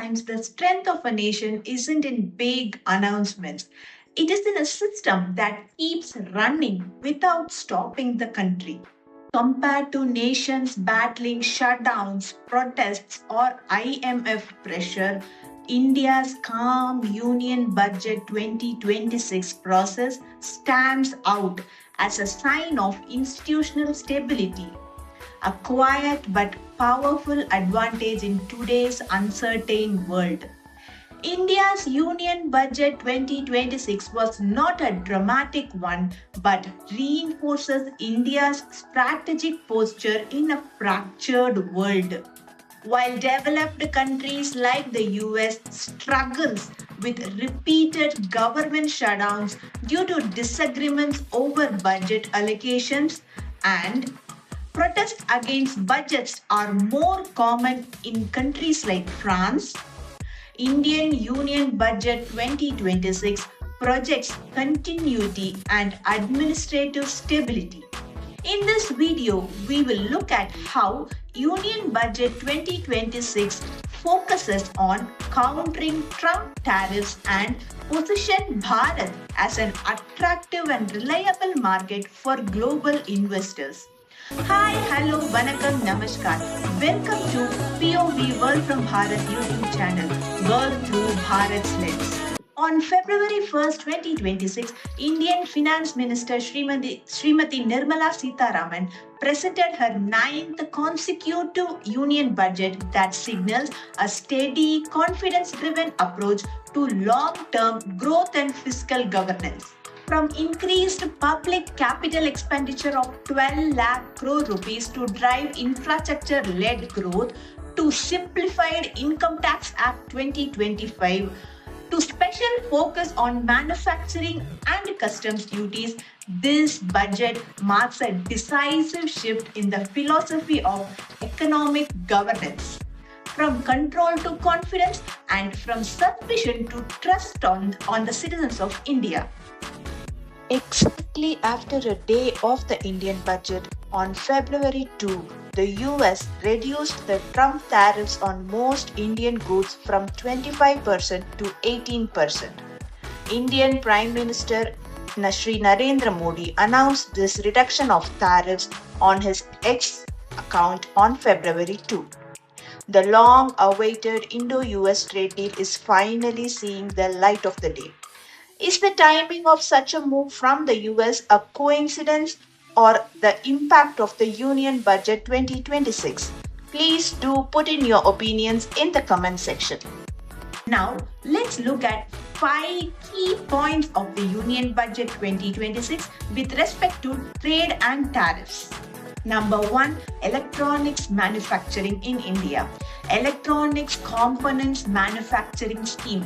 sometimes the strength of a nation isn't in big announcements. It is in a system that keeps running without stopping the country. Compared to nations battling shutdowns, protests, or IMF pressure, India's calm Union Budget 2026 process stands out as a sign of institutional stability, a quiet but powerful advantage in today's uncertain world. India's Union Budget 2026 was not a dramatic one but reinforces India's strategic posture in a fractured world. While developed countries like the US struggles with repeated government shutdowns due to disagreements over budget allocations and protests against budgets are more common in countries like France, Indian Union Budget 2026 projects continuity and administrative stability. In this video, we will look at how Union Budget 2026 focuses on countering Trump tariffs and position Bharat as an attractive and reliable market for global investors. Hi, hello, vanakkam, namaskar. Welcome to POV World from Bharat YouTube channel, World Through Bharat's Lens. On February 1st, 2026, Indian Finance Minister Smt Nirmala Sitaraman presented her ninth consecutive union budget that signals a steady, confidence-driven approach to long-term growth and fiscal governance. From increased public capital expenditure of 12 lakh crore rupees to drive infrastructure-led growth, to Simplified Income Tax Act 2025, to special focus on manufacturing and customs duties, this budget marks a decisive shift in the philosophy of economic governance. From control to confidence and from suspicion to trust on the citizens of India. Exactly after a day of the Indian budget, on February 2, the US reduced the Trump tariffs on most Indian goods from 25% to 18%. Indian Prime Minister Shri Narendra Modi announced this reduction of tariffs on his X account on February 2. The long-awaited Indo-US trade deal is finally seeing the light of the day. Is the timing of such a move from the US a coincidence or the impact of the Union Budget 2026? Please do put in your opinions in the comment section. Now, let's look at 5 key points of the Union Budget 2026 with respect to trade and tariffs. Number 1, electronics manufacturing in India. Electronics Components Manufacturing Scheme,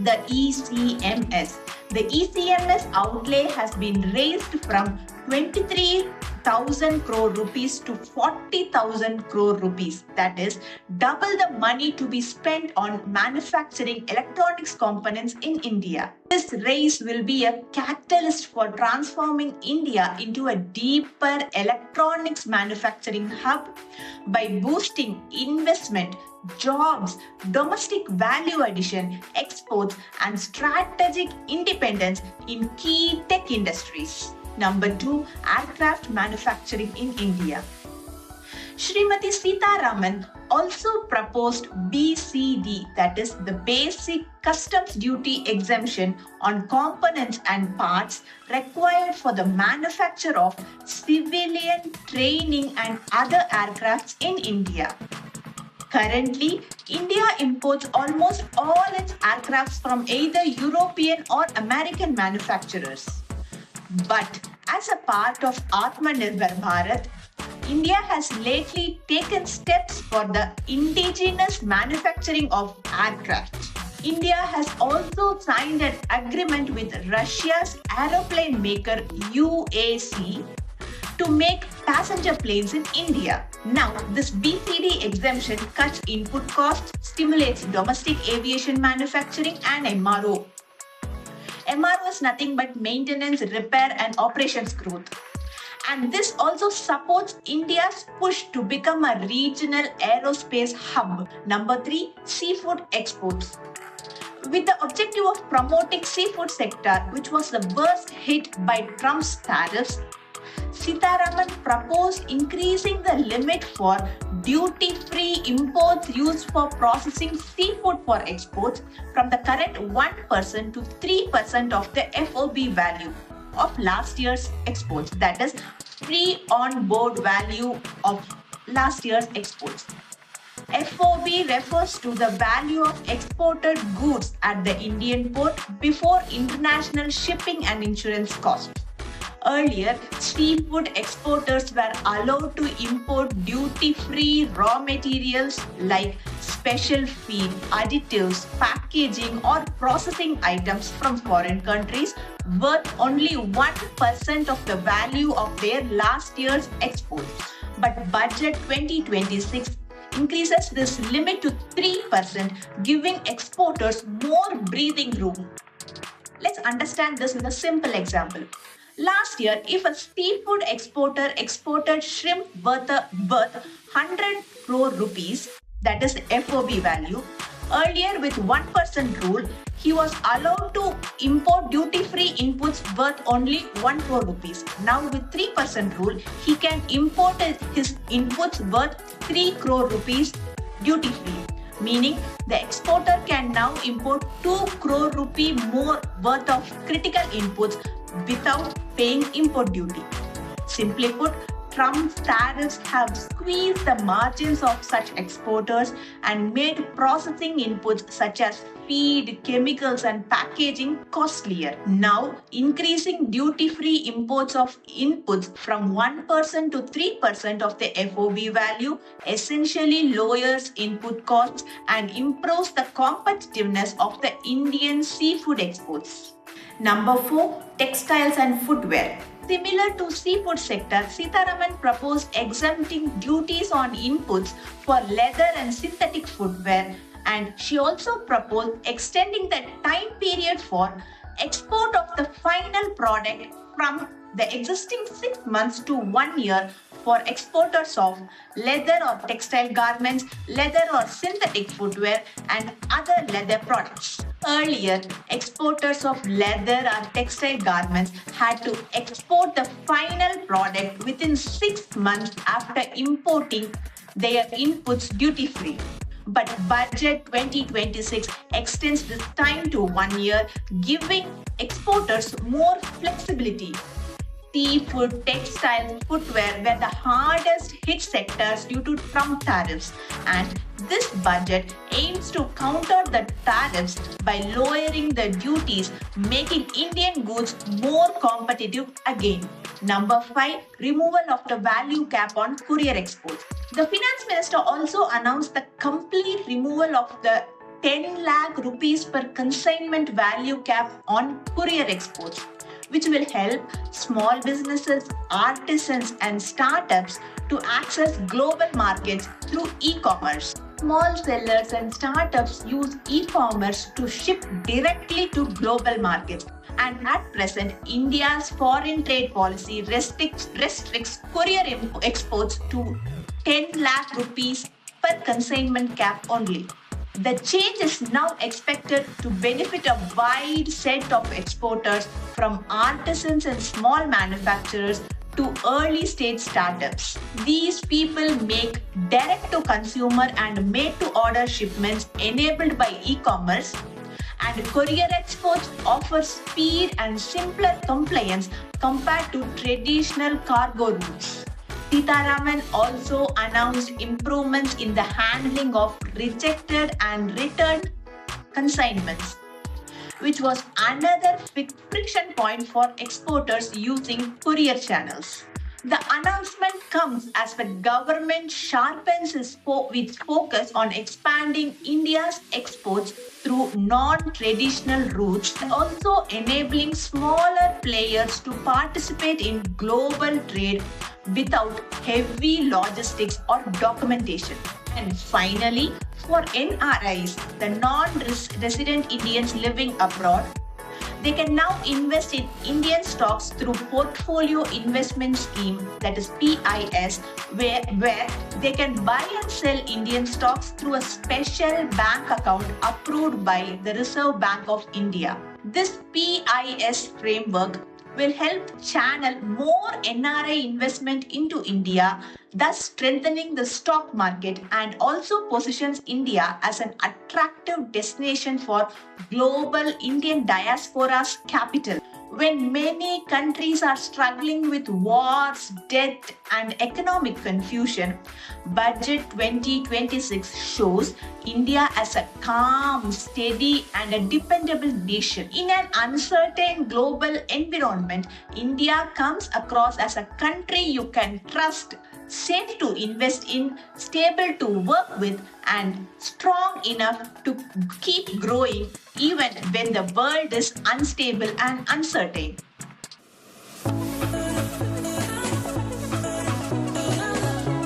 the ECMS. The ECMS outlay has been raised from 23,000 crore rupees to 40,000 crore rupees. That is double the money to be spent on manufacturing electronics components in India. This raise will be a catalyst for transforming India into a deeper electronics manufacturing hub by boosting investment, jobs, domestic value addition, exports, and strategic independence in key tech industries. Number 2, aircraft manufacturing in India. Srimati Sitaraman also proposed BCD, that is the Basic Customs Duty exemption on components and parts required for the manufacture of civilian, training and other aircrafts in India. Currently, India imports almost all its aircrafts from either European or American manufacturers. But as a part of Atmanirbhar Bharat, India has lately taken steps for the indigenous manufacturing of aircraft. India has also signed an agreement with Russia's aeroplane maker UAC to make passenger planes in India. Now, this BCD exemption cuts input costs, stimulates domestic aviation manufacturing and MRO. MRO is nothing but maintenance, repair and operations growth. And this also supports India's push to become a regional aerospace hub. Number 3, seafood exports. With the objective of promoting seafood sector, which was the worst hit by Trump's tariffs, Sitaraman proposed increasing the limit for duty-free imports used for processing seafood for exports from the current 1% to 3% of the FOB value of last year's exports, that is, free on-board value of last year's exports. FOB refers to the value of exported goods at the Indian port before international shipping and insurance costs. Earlier, seafood exporters were allowed to import duty-free raw materials like special feed, additives, packaging or processing items from foreign countries worth only 1% of the value of their last year's exports. But Budget 2026 increases this limit to 3%, giving exporters more breathing room. Let's understand this with a simple example. Last year, if a seafood exporter exported shrimp worth 100 crore rupees, that is FOB value, earlier with 1% rule, he was allowed to import duty-free inputs worth only 1 crore rupees. Now with 3% rule, he can import his inputs worth 3 crore rupees duty-free, meaning the exporter can now import 2 crore rupee more worth of critical inputs without paying import duty. Simply put, Trump's tariffs have squeezed the margins of such exporters and made processing inputs such as feed, chemicals, and packaging costlier. Now, increasing duty-free imports of inputs from 1% to 3% of the FOB value essentially lowers input costs and improves the competitiveness of the Indian seafood exports. Number 4, textiles and footwear. Similar to seafood sector, Sitaraman proposed exempting duties on inputs for leather and synthetic footwear, and she also proposed extending the time period for export of the final product from the existing 6 months to 1 year for exporters of leather or textile garments, leather or synthetic footwear, and other leather products. Earlier, exporters of leather or textile garments had to export the final product within 6 months after importing their inputs duty-free. But Budget 2026 extends this time to 1 year, giving exporters more flexibility. Seafood, textiles, footwear were the hardest hit sectors due to Trump tariffs, and this budget aims to counter the tariffs by lowering the duties, making Indian goods more competitive again. Number 5, removal of the value cap on courier exports. The Finance Minister also announced the complete removal of the 10 lakh rupees per consignment value cap on courier exports, which will help small businesses, artisans, and startups to access global markets through e-commerce. Small sellers and startups use e-commerce to ship directly to global markets. And at present, India's foreign trade policy restricts courier exports to 10 lakh rupees per consignment cap only. The change is now expected to benefit a wide set of exporters, from artisans and small manufacturers to early stage startups. These people make direct to consumer and made to order shipments enabled by e-commerce, and courier exports offer speed and simpler compliance compared to traditional cargo routes. Sitaraman also announced improvements in the handling of rejected and returned consignments, which was another friction point for exporters using courier channels. The announcement comes as the government sharpens its focus on expanding India's exports through non-traditional routes, and also enabling smaller players to participate in global trade without heavy logistics or documentation. And finally, for NRIs, the non-resident Indians living abroad, They can now invest in Indian stocks through Portfolio Investment Scheme, that is PIS, where they can buy and sell Indian stocks through a special bank account approved by the Reserve Bank of India. This PIS framework will help channel more NRI investment into India, thus strengthening the stock market, and also positions India as an attractive destination for global Indian diaspora's capital. When many countries are struggling with wars, debt, and economic confusion, Budget 2026 shows India as a calm, steady, and a dependable nation. In an uncertain global environment, India comes across as a country you can trust, safe to invest in, stable to work with, and strong enough to keep growing even when the world is unstable and uncertain.